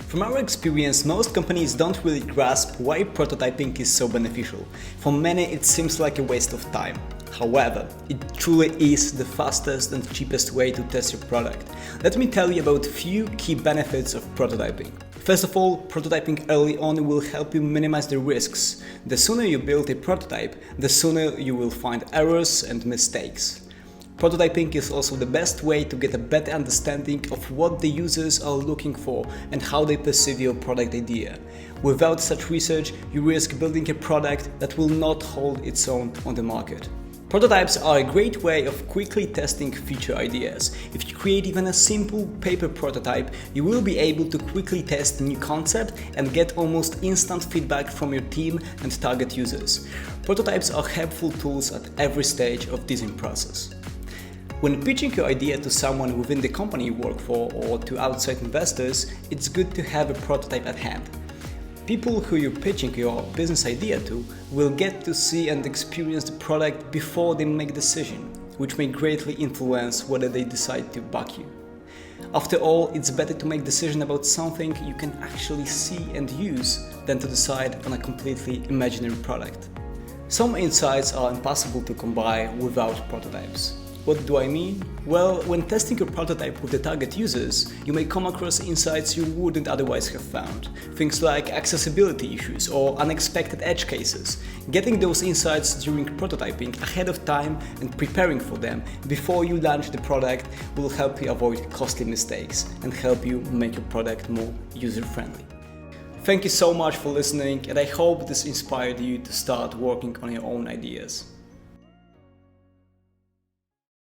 From our experience, most companies don't really grasp why prototyping is so beneficial. For many, it seems like a waste of time. However, it truly is the fastest and cheapest way to test your product. Let me tell you about a few key benefits of prototyping. First of all, prototyping early on will help you minimize the risks. The sooner you build a prototype, the sooner you will find errors and mistakes. Prototyping is also the best way to get a better understanding of what the users are looking for and how they perceive your product idea. Without such research, you risk building a product that will not hold its own on the market. Prototypes are a great way of quickly testing future ideas. If you create even a simple paper prototype, you will be able to quickly test a new concept and get almost instant feedback from your team and target users. Prototypes are helpful tools at every stage of design process. When pitching your idea to someone within the company you work for or to outside investors, it's good to have a prototype at hand. People who you're pitching your business idea to will get to see and experience the product before they make a decision, which may greatly influence whether they decide to back you. After all, it's better to make a decision about something you can actually see and use than to decide on a completely imaginary product. Some insights are impossible to come by without prototypes. What do I mean? Well, when testing your prototype with the target users, you may come across insights you wouldn't otherwise have found. Things like accessibility issues or unexpected edge cases. Getting those insights during prototyping ahead of time and preparing for them before you launch the product will help you avoid costly mistakes and help you make your product more user-friendly. Thank you so much for listening, and I hope this inspired you to start working on your own ideas.